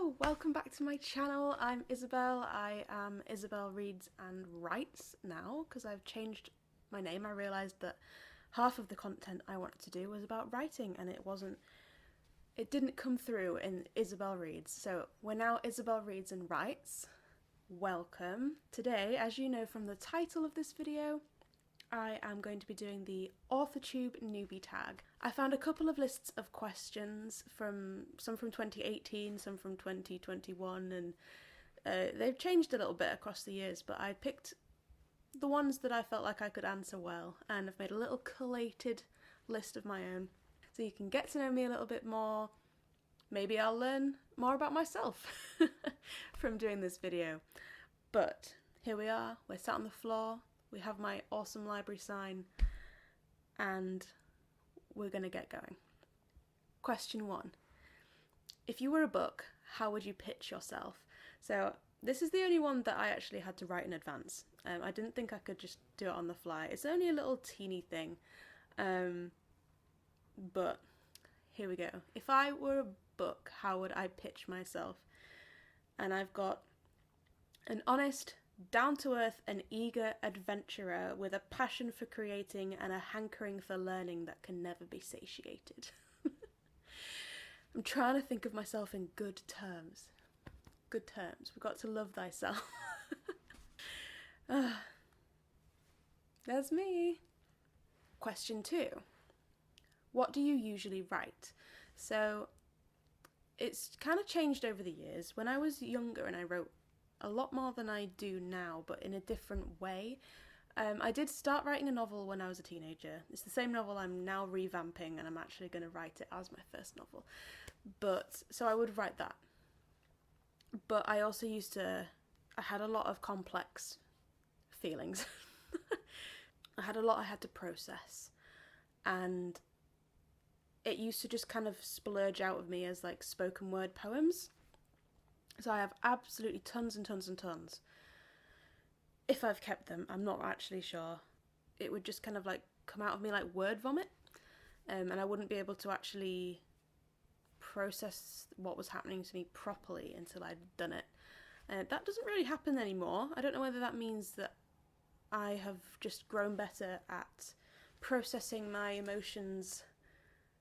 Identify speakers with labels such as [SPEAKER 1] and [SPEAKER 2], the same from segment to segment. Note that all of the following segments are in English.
[SPEAKER 1] Hello, welcome back to my channel. I'm Isabel. I am Isabel Reads and Writes now because I've changed my name. I realised that half of the content I wanted to do was about writing and it didn't come through in Isabel Reads. So we're now Isabel Reads and Writes. Welcome. Today, as you know from the title of this video, I am going to be doing the AuthorTube Newbie Tag. I found a couple of lists of questions, some from 2018, some from 2021, and they've changed a little bit across the years, but I picked the ones that I felt like I could answer well, and I've made a little collated list of my own, so you can get to know me a little bit more. Maybe I'll learn more about myself from doing this video. But here we are, we're sat on the floor. We have my awesome library sign, and we're going to get going. Question 1. If you were a book, how would you pitch yourself? So this is the only one that I actually had to write in advance. I didn't think I could just do it on the fly. It's only a little teeny thing, but here we go. If I were a book, how would I pitch myself? And I've got an honest, down-to-earth and eager adventurer with a passion for creating and a hankering for learning that can never be satiated. I'm trying to think of myself in good terms. Good terms. We've got to love thyself. There's me. Question 2. What do you usually write? So it's kind of changed over the years. When I was younger and I wrote a lot more than I do now, but in a different way. I did start writing a novel when I was a teenager. It's the same novel I'm now revamping, and I'm actually going to write it as my first novel. But so I would write that. But I also I had a lot of complex feelings. I had a lot I had to process, and it used to just kind of splurge out of me as like spoken word poems. So I have absolutely tons and tons and tons. If I've kept them, I'm not actually sure. It would just kind of like come out of me like word vomit, and I wouldn't be able to actually process what was happening to me properly until I'd done it. That doesn't really happen anymore. I don't know whether that means that I have just grown better at processing my emotions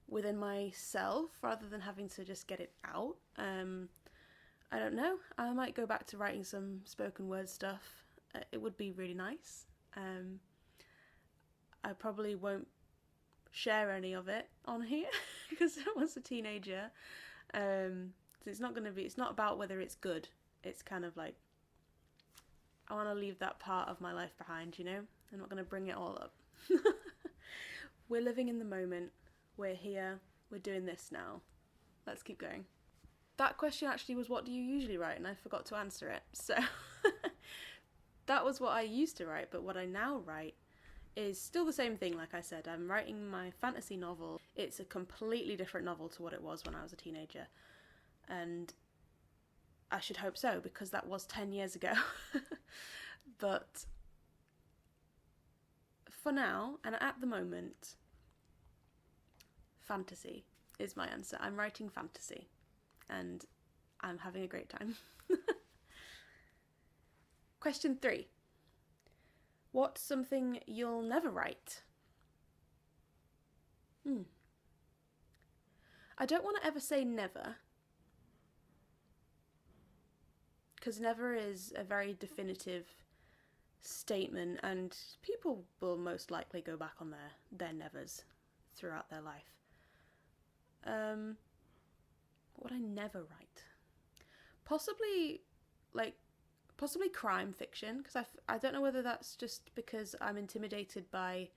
[SPEAKER 1] within myself rather than having to just get it out. I don't know. I might go back to writing some spoken word stuff. It would be really nice. I probably won't share any of it on here because I was a teenager. So it's not about whether it's good. It's kind of like, I want to leave that part of my life behind, you know? I'm not going to bring it all up. We're living in the moment. We're here. We're doing this now. Let's keep going. That question actually was, what do you usually write? And I forgot to answer it. So that was what I used to write, but what I now write is still the same thing. Like I said, I'm writing my fantasy novel. It's a completely different novel to what it was when I was a teenager. And I should hope so, because that was 10 years ago. But for now, and at the moment, fantasy is my answer. I'm writing fantasy. And I'm having a great time. Question 3. What's something you'll never write? I don't want to ever say never, because never is a very definitive statement, and people will most likely go back on their nevers throughout their life. What would I never write? Possibly crime fiction, because I don't know whether that's just because I'm intimidated by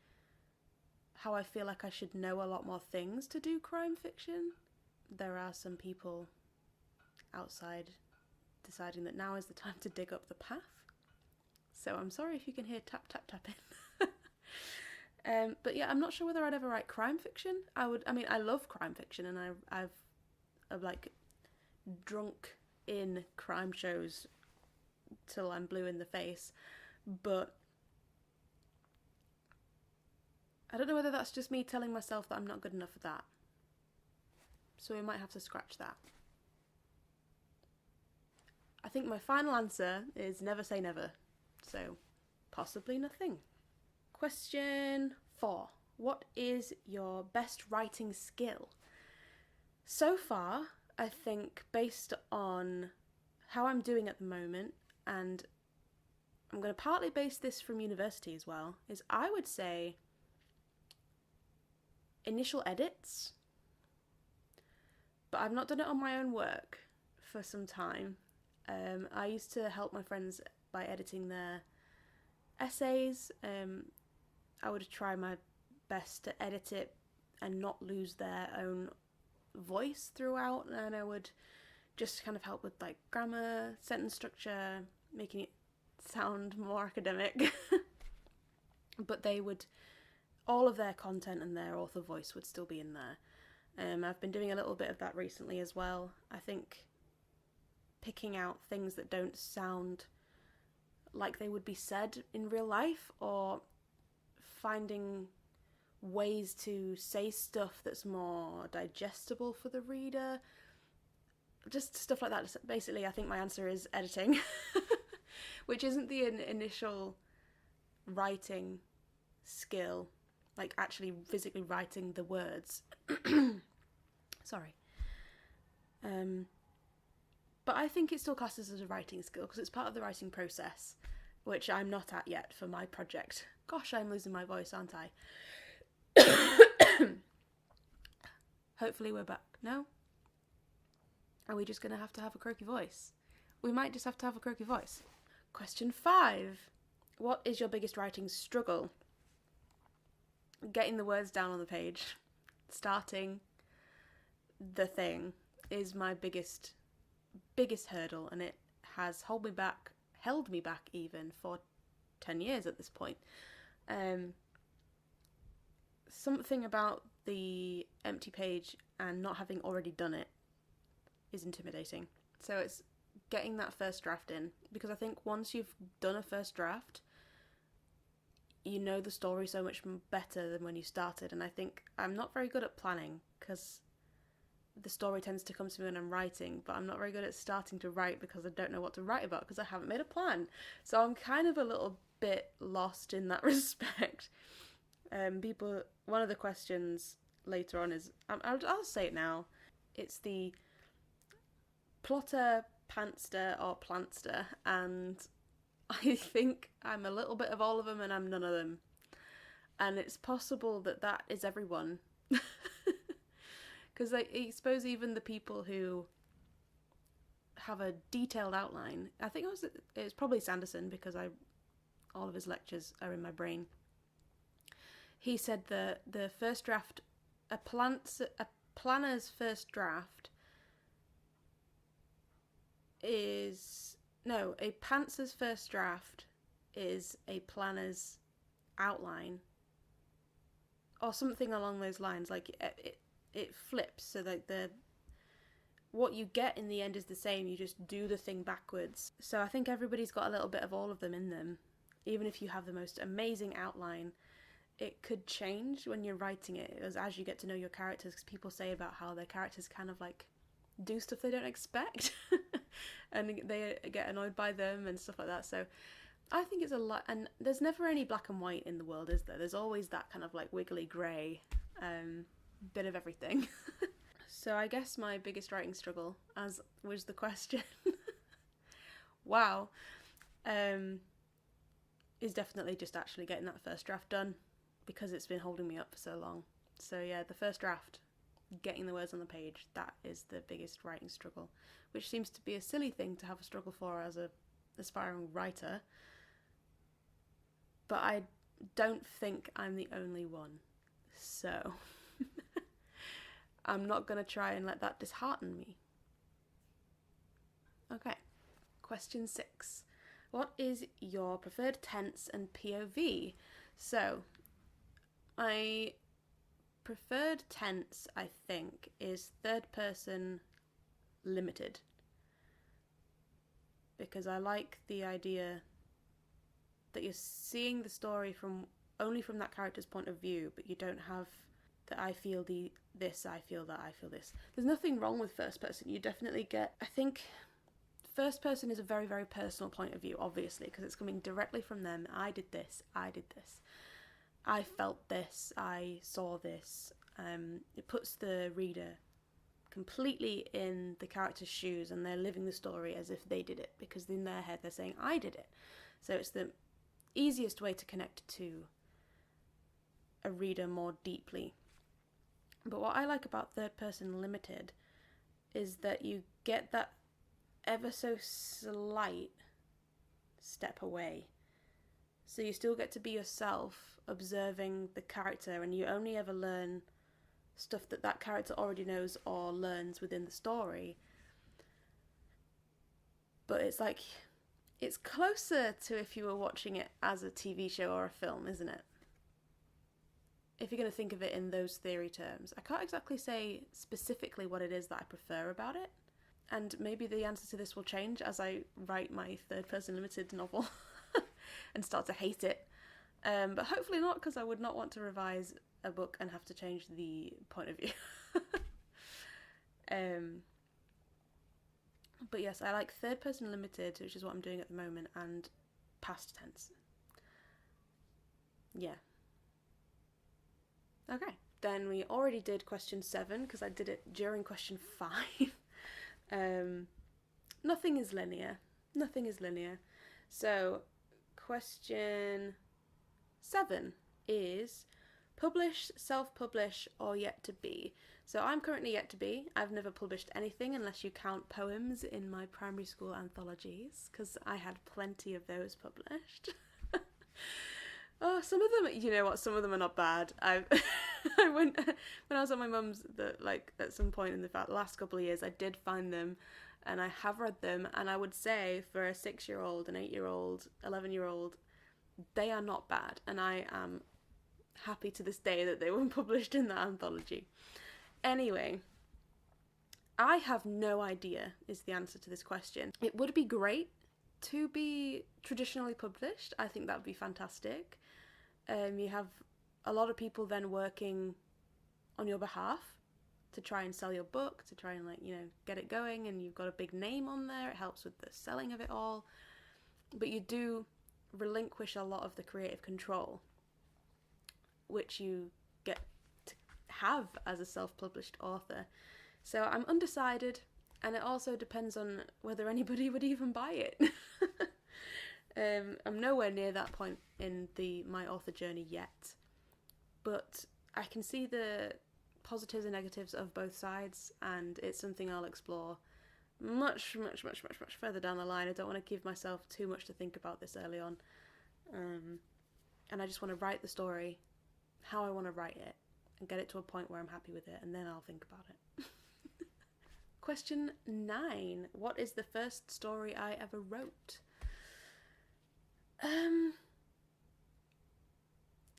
[SPEAKER 1] how I feel like I should know a lot more things to do crime fiction. There are some people outside deciding that now is the time to dig up the path. So I'm sorry if you can hear tap tap tapping. But yeah, I'm not sure whether I'd ever write crime fiction. I love crime fiction, and I've like drunk in crime shows till I'm blue in the face, but I don't know whether that's just me telling myself that I'm not good enough for that. So we might have to scratch that. I think my final answer is never say never. So, possibly nothing. Question 4. What is your best writing skill? So far, I think based on how I'm doing at the moment, and I'm going to partly base this from university as well, is I would say initial edits. But I've not done it on my own work for some time. I used to help my friends by editing their essays. I would try my best to edit it and not lose their own voice throughout, and I would just kind of help with like grammar, sentence structure, making it sound more academic. But they would, all of their content and their author voice would still be in there. I've been doing a little bit of that recently as well. I think picking out things that don't sound like they would be said in real life, or finding ways to say stuff that's more digestible for the reader. Just stuff like that. Basically, I think my answer is editing, which isn't the initial writing skill, like actually physically writing the words. Sorry. But I think it still classes as a writing skill because it's part of the writing process, which I'm not at yet for my project. Gosh, I'm losing my voice, aren't I? Hopefully we're back. No? Are we just going to have a croaky voice? We might just have to have a croaky voice. Question 5. What is your biggest writing struggle? Getting the words down on the page. Starting the thing is my biggest hurdle, and it has held me back even for 10 years at this point. Something about the empty page and not having already done it is intimidating. So it's getting that first draft in, because I think once you've done a first draft, you know the story so much better than when you started. And I think I'm not very good at planning, because the story tends to come to me when I'm writing, but I'm not very good at starting to write because I don't know what to write about because I haven't made a plan. So I'm kind of a little bit lost in that respect. One of the questions later on is, I'll say it now, it's the plotter, pantster or plantster, and I think I'm a little bit of all of them and I'm none of them. And it's possible that is everyone. Because I suppose even the people who have a detailed outline, I think it was probably Sanderson, because all of his lectures are in my brain. He said the first draft, a planner's first draft a pantser's first draft is a planner's outline, or something along those lines. Like it flips, so that what you get in the end is the same, you just do the thing backwards. So I think everybody's got a little bit of all of them in them. Even if you have the most amazing outline, it could change when you're writing it as you get to know your characters, because people say about how their characters kind of like do stuff they don't expect and they get annoyed by them and stuff like that. So I think it's a lot, and there's never any black and white in the world, is there? There's always that kind of like wiggly grey bit of everything. So I guess my biggest writing struggle, as was the question, wow, is definitely just actually getting that first draft done, because it's been holding me up for so long. So yeah, the first draft, getting the words on the page, that is the biggest writing struggle, which seems to be a silly thing to have a struggle for as a aspiring writer, but I don't think I'm the only one. So I'm not going to try and let that dishearten me. Okay, question 6. What is your preferred tense and POV? So, my preferred tense, I think, is third person limited. Because I like the idea that you're seeing the story only from that character's point of view, but you don't have that I feel this, I feel that, I feel this. There's nothing wrong with first person. You definitely get, I think first person is a very, very personal point of view, obviously, because it's coming directly from them. I did this, I felt this, I saw this. It puts the reader completely in the character's shoes, and they're living the story as if they did it, because in their head they're saying, I did it. So it's the easiest way to connect to a reader more deeply. But what I like about third person limited is that you get that ever so slight step away. So you still get to be yourself, observing the character, and you only ever learn stuff that character already knows or learns within the story. But it's like, it's closer to if you were watching it as a TV show or a film, isn't it? If you're going to think of it in those theory terms. I can't exactly say specifically what it is that I prefer about it. And maybe the answer to this will change as I write my third person limited novel and start to hate it. But hopefully not, because I would not want to revise a book and have to change the point of view. But yes, I like third person limited, which is what I'm doing at the moment, and past tense. Yeah. Okay, then we already did question 7, because I did it during question 5. Nothing is linear. So, question 7 is publish, self-publish, or yet to be. So I'm currently yet to be. I've never published anything unless you count poems in my primary school anthologies, because I had plenty of those published. Oh, some of them, you know what, some of them are not bad. I went, when I was at my mum's, at some point in the last couple of years, I did find them, and I have read them, and I would say for a 6-year-old, an 8-year-old, 11-year-old, they are not bad, and I am happy to this day that they were published in that anthology. Anyway, I have no idea is the answer to this question. It would be great to be traditionally published. I think that would be fantastic. You have a lot of people then working on your behalf to try and sell your book, to try and get it going, and you've got a big name on there. It helps with the selling of it all. But you do relinquish a lot of the creative control, which you get to have as a self-published author. So I'm undecided, and it also depends on whether anybody would even buy it. I'm nowhere near that point in my author journey yet, but I can see the positives and negatives of both sides, and it's something I'll explore much further down the line. I don't want to give myself too much to think about this early on, and I just want to write the story how I want to write it and get it to a point where I'm happy with it, and then I'll think about it. Question 9. What is the first story I ever wrote?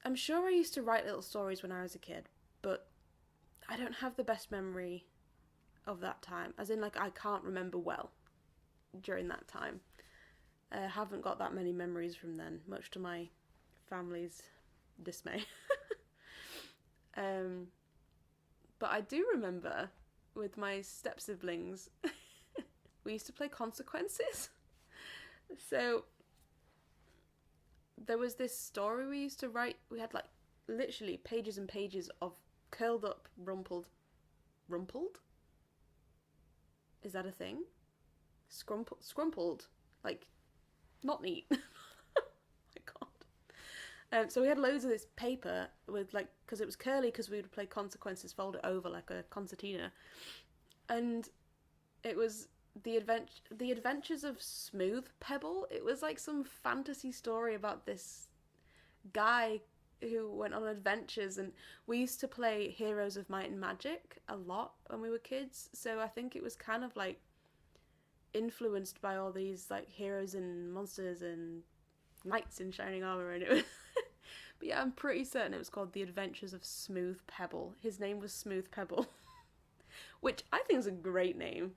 [SPEAKER 1] I'm sure I used to write little stories when I was a kid, but I don't have the best memory of that time. As in, I can't remember well during that time. I haven't got that many memories from then, much to my family's dismay. But I do remember with my step-siblings, we used to play Consequences. So there was this story we used to write. We had literally pages and pages of curled up, rumpled? Is that a thing? Scrumpled. Not neat. Oh my god. So we had loads of this paper with because it was curly, because we would play Consequences, fold it over like a concertina. And it was the Adventures of Smooth Pebble. It was some fantasy story about this guy who went on adventures, and we used to play Heroes of Might and Magic a lot when we were kids, so I think it was kind of influenced by all these heroes and monsters and knights in shining armor, and it was but yeah, I'm pretty certain it was called The Adventures of Smooth Pebble. His name was Smooth Pebble. Which I think is a great name.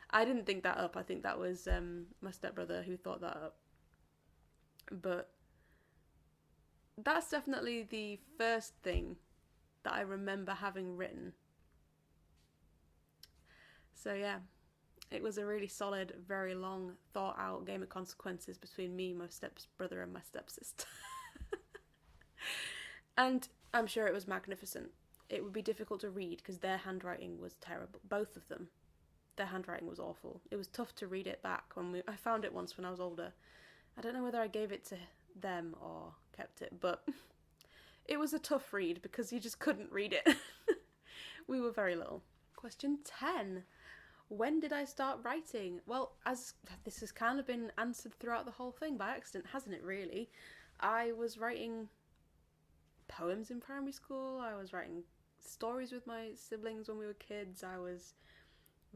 [SPEAKER 1] I didn't think that up. I think that was my stepbrother who thought that up. But that's definitely the first thing that I remember having written. So yeah, It was a really solid, very long, thought out game of consequences between me, my stepbrother, and my stepsister. And I'm sure it was magnificent. It would be difficult to read because their handwriting was terrible. Both of them. Their handwriting was awful. It was tough to read it back I found it once when I was older. I don't know whether I gave it to them or kept it, but it was a tough read because you just couldn't read it. We were very little. Question 10. When did I start writing? Well, as this has kind of been answered throughout the whole thing by accident, hasn't it really? I was writing poems in primary school. I was writing stories with my siblings when we were kids. I was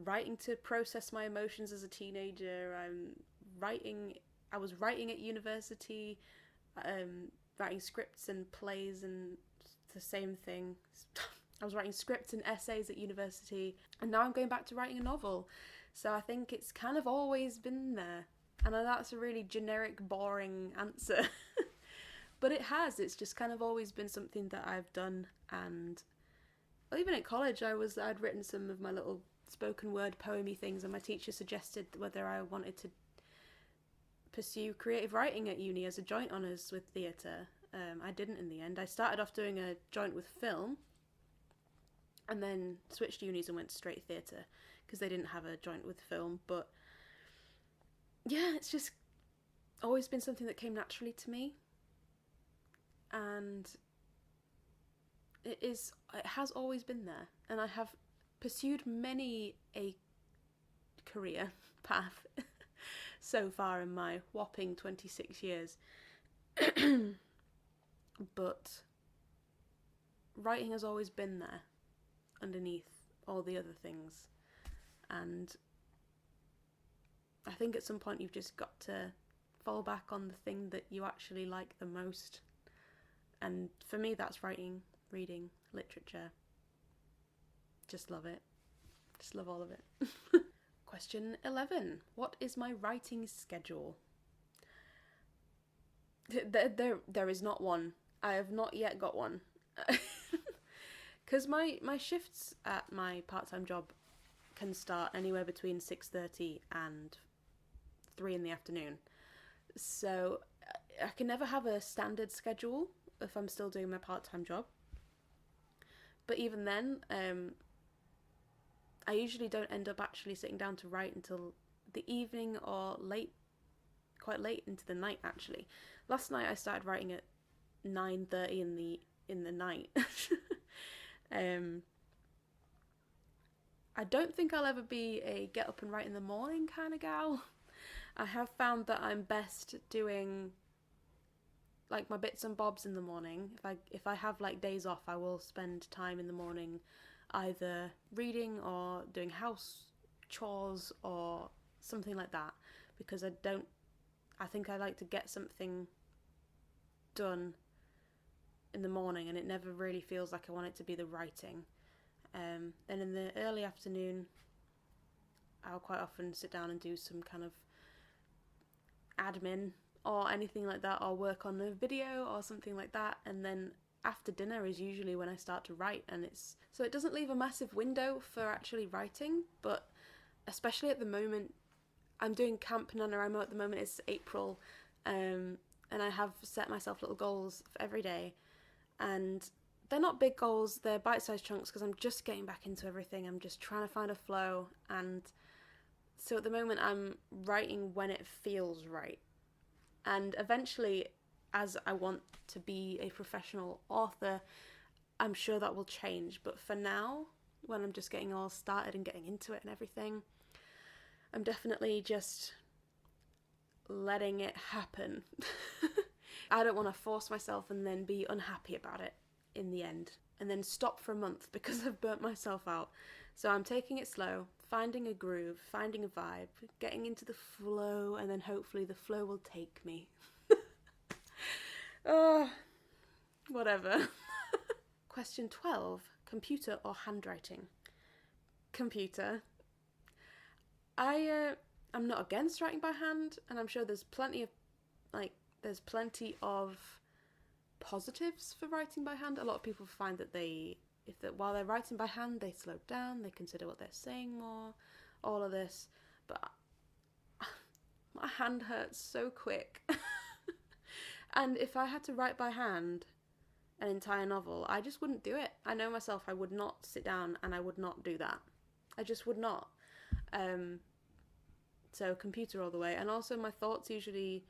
[SPEAKER 1] writing to process my emotions as a teenager. I was writing at university, writing scripts and plays, and the same thing. I was writing scripts and essays at university, and now I'm going back to writing a novel. So I think it's kind of always been there. And that's a really generic, boring answer. But it has. It's just kind of always been something that I've done. And well, even at college, I'd written some of my little spoken word poemy things, and my teacher suggested whether I wanted to pursue creative writing at uni as a joint honours with theatre. I didn't in the end. I started off doing a joint with film, and then switched unis and went straight theatre because they didn't have a joint with film. But yeah, it's just always been something that came naturally to me, and it has always been there. And I have pursued many a career path so far in my whopping 26 years. But writing has always been there underneath all the other things. And I think at some point you've just got to fall back on the thing that you actually like the most. And for me, that's writing, reading, literature. Just love it. Just love all of it. Question 11. What is my writing schedule? There is not one. I have not yet got one. Because my shifts at my part-time job can start anywhere between 6:30 and 3 in the afternoon. So I can never have a standard schedule if I'm still doing my part-time job. But even then, I usually don't end up actually sitting down to write until the evening or quite late into the night actually. Last night I started writing at 9:30 in the night. I don't think I'll ever be a get up and write in the morning kind of gal. I have found that I'm best doing like my bits and bobs in the morning. If I have like days off, I will spend time in the morning either reading or doing house chores or something like that, because I think I like to get something done in the morning, and it never really feels like I want it to be the writing. Then in the early afternoon, I'll quite often sit down and do some kind of admin or anything like that, or work on a video or something like that. And then after dinner is usually when I start to write, and so it doesn't leave a massive window for actually writing. But especially at the moment, I'm doing Camp NaNoWriMo at the moment. It's April, and I have set myself little goals for every day, and they're not big goals, they're bite-sized chunks because I'm just getting back into everything. I'm just trying to find a flow, and so at the moment I'm writing when it feels right. And eventually, as I want to be a professional author, I'm sure that will change. But for now, when I'm just getting all started and getting into it and everything, I'm definitely just letting it happen. I don't want to force myself and then be unhappy about it in the end, and then stop for a month because I've burnt myself out. So I'm taking it slow, finding a groove, finding a vibe, getting into the flow, and then hopefully the flow will take me. Whatever. Question 12. Computer or handwriting? Computer. I'm not against writing by hand, and I'm sure there's plenty of positives for writing by hand. A lot of people find that while they're writing by hand, they slow down, they consider what they're saying more, all of this. but my hand hurts so quick. And if I had to write by hand an entire novel, I just wouldn't do it. I know myself, I would not sit down and I would not do that. I just would not. So computer all the way. And also my thoughts usually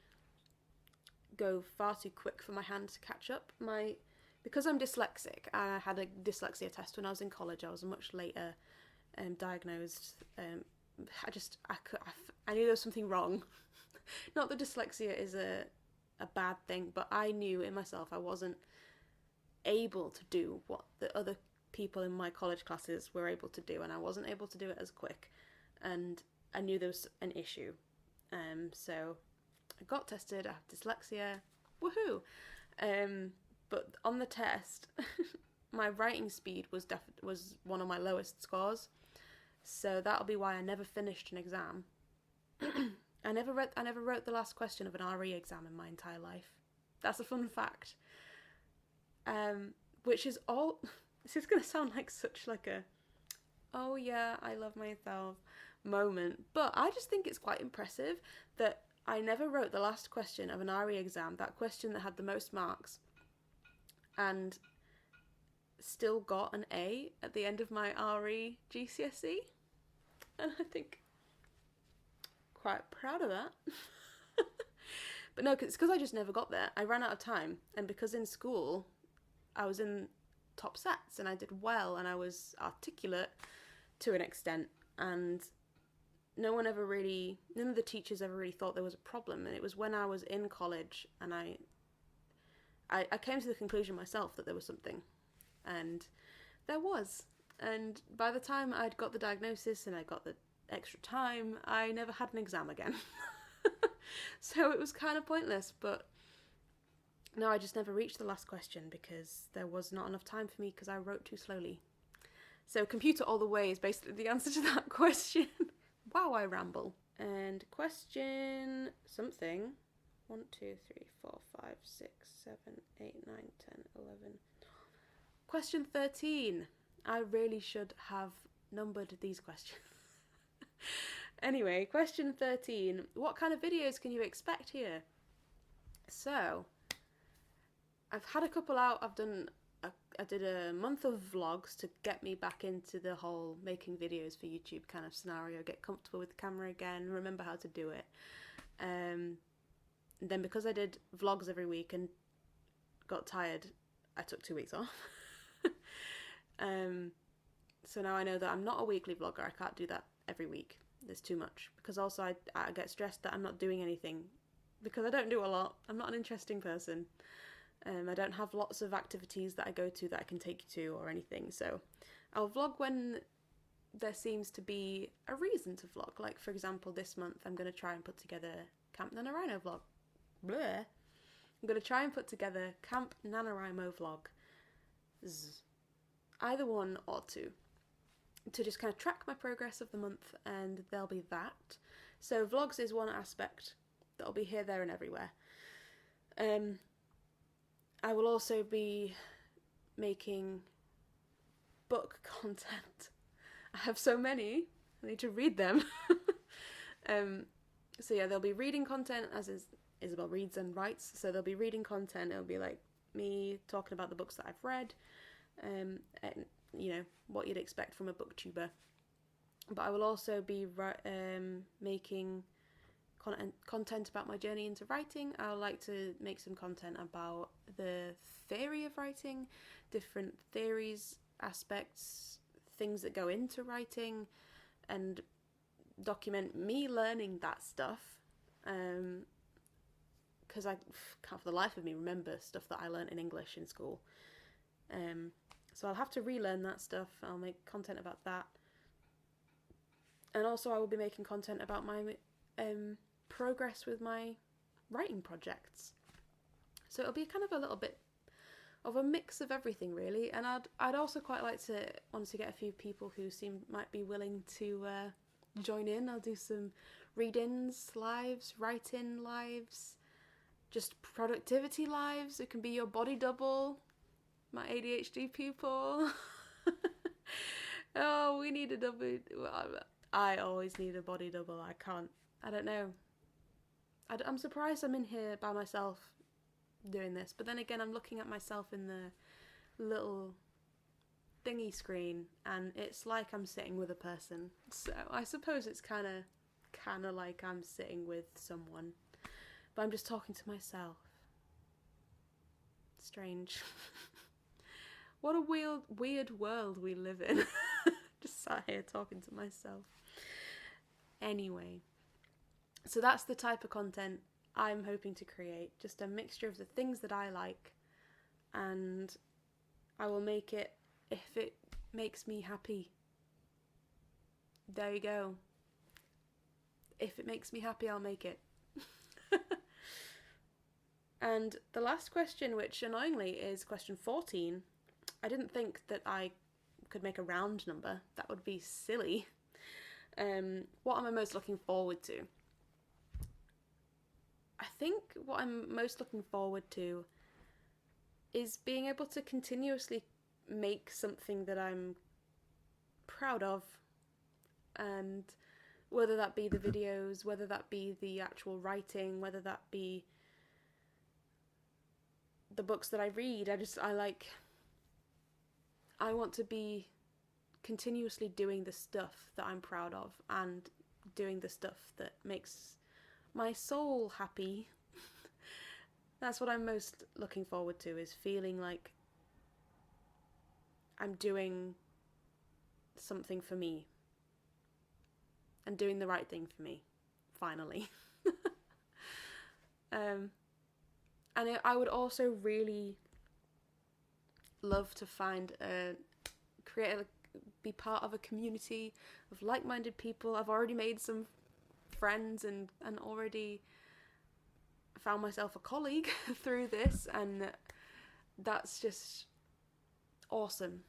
[SPEAKER 1] go far too quick for my hand to catch up. Because I'm dyslexic, I had a dyslexia test when I was in college. I was much later diagnosed. I knew there was something wrong. Not that dyslexia is a bad thing, but I knew in myself I wasn't able to do what the other people in my college classes were able to do, and I wasn't able to do it as quick, and I knew there was an issue. So I got tested. I have dyslexia. Woohoo! But on the test, my writing speed was one of my lowest scores. So that'll be why I never finished an exam. I never wrote the last question of an RE exam in my entire life. That's a fun fact. Which is all. This is gonna sound like such like a, oh yeah, I love myself moment. But I just think it's quite impressive that I never wrote the last question of an RE exam, that question that had the most marks, and still got an A at the end of my RE GCSE. And I think quite proud of that. But no, it's because I just never got there. I ran out of time, and because in school I was in top sets and I did well and I was articulate to an extent, and none of the teachers ever really thought there was a problem. And it was when I was in college and I came to the conclusion myself that there was something, and there was. And by the time I'd got the diagnosis and I got the extra time, I never had an exam again. So it was kind of pointless, but no, I just never reached the last question because there was not enough time for me because I wrote too slowly. So computer all the way is basically the answer to that question. Wow, I ramble. And question something. 1, 2, 3, 4, 5, 6, 7, 8, 9, 10, 11. Question 13. I really should have numbered these questions. Anyway, question 13. What kind of videos can you expect here? So, I've had a couple out. I did a month of vlogs to get me back into the whole making videos for YouTube kind of scenario, get comfortable with the camera again, remember how to do it. And then because I did vlogs every week and got tired, I took 2 weeks off. So now I know that I'm not a weekly vlogger. I can't do that every week. There's too much. Because also I get stressed that I'm not doing anything. Because I don't do a lot. I'm not an interesting person. I don't have lots of activities that I go to that I can take you to or anything. So I'll vlog when there seems to be a reason to vlog. Like, for example, this month I'm going to try and put together Camp NaNoWriMo vlog. Bleh. I'm going to try and put together Camp NaNoWriMo vlog. Either one or two. To just kind of track my progress of the month, and there'll be that. So vlogs is one aspect that'll be here, there and everywhere. I will also be making book content. I have so many, I need to read them. So yeah, there'll be reading content, as is Isabel reads and writes, so there'll be reading content. It'll be like me talking about the books that I've read, and you know, what you'd expect from a booktuber. But I will also be making content about my journey into writing. I would like to make some content about the theory of writing, different theories, aspects, things that go into writing, and document me learning that stuff. Because I can't for the life of me remember stuff that I learnt in English in school. So I'll have to relearn that stuff. I'll make content about that. And also I will be making content about my progress with my writing projects. So it'll be kind of a little bit of a mix of everything, really. And I'd also quite like to want to get a few people who might be willing to join in. I'll do some read-ins lives, write-in lives, just productivity lives. It can be your body double, my ADHD people. Oh, we need a double. I always need a body double. I don't know. I'm surprised I'm in here by myself doing this, but then again, I'm looking at myself in the little thingy screen, and it's like I'm sitting with a person. So I suppose it's kind of like I'm sitting with someone, but I'm just talking to myself. Strange. What a weird world we live in. Just sat here talking to myself. Anyway, so that's the type of content I'm hoping to create. Just a mixture of the things that I like, and I will make it if it makes me happy. There you go. If it makes me happy, I'll make it. And the last question, which annoyingly is question 14, I didn't think that I could make a round number. That would be silly. What am I most looking forward to? I think what I'm most looking forward to is being able to continuously make something that I'm proud of, and whether that be the videos, whether that be the actual writing, whether that be the books that I read. I want to be continuously doing the stuff that I'm proud of and doing the stuff that makes my soul happy. That's what I'm most looking forward to, is feeling like I'm doing something for me and doing the right thing for me, finally. And I would also really love to be part of a community of like-minded people. I've already made some friends and already found myself a colleague through this, and that's just awesome.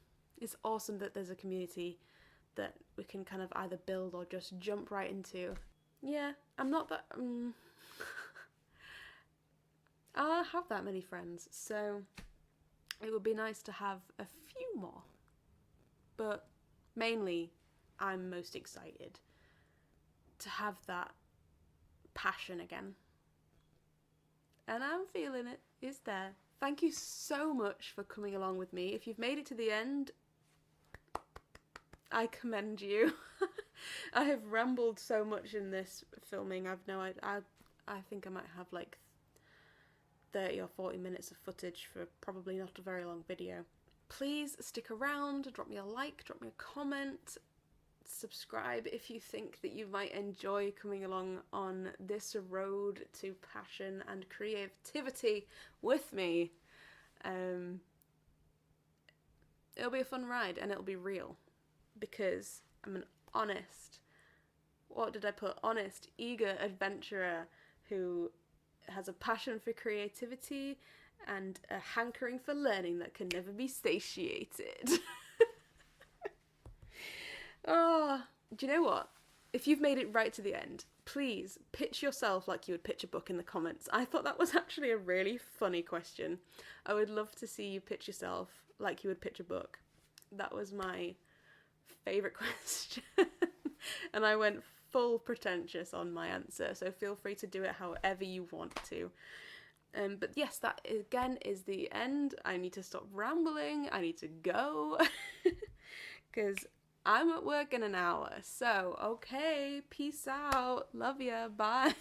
[SPEAKER 1] It's awesome that there's a community that we can kind of either build or just jump right into. Yeah, I'm not that... I don't have that many friends, so it would be nice to have a few more. But mainly, I'm most excited to have that passion again. And I'm feeling it. It's there. Thank you so much for coming along with me. If you've made it to the end, I commend you. I have rambled so much in this filming. I think I might have like 30 or 40 minutes of footage for probably not a very long video. Please stick around, drop me a like, drop me a comment, subscribe if you think that you might enjoy coming along on this road to passion and creativity with me. It'll be a fun ride, and it'll be real, because I'm an honest, eager adventurer who has a passion for creativity and a hankering for learning that can never be satiated. Oh, do you know what? If you've made it right to the end, please pitch yourself like you would pitch a book in the comments. I thought that was actually a really funny question. I would love to see you pitch yourself like you would pitch a book. That was my favourite question. And I went full pretentious on my answer, so feel free to do it however you want to. But yes, that again is the end. I need to stop rambling. I need to go because I'm at work in an hour. So, okay, peace out. Love ya. Bye.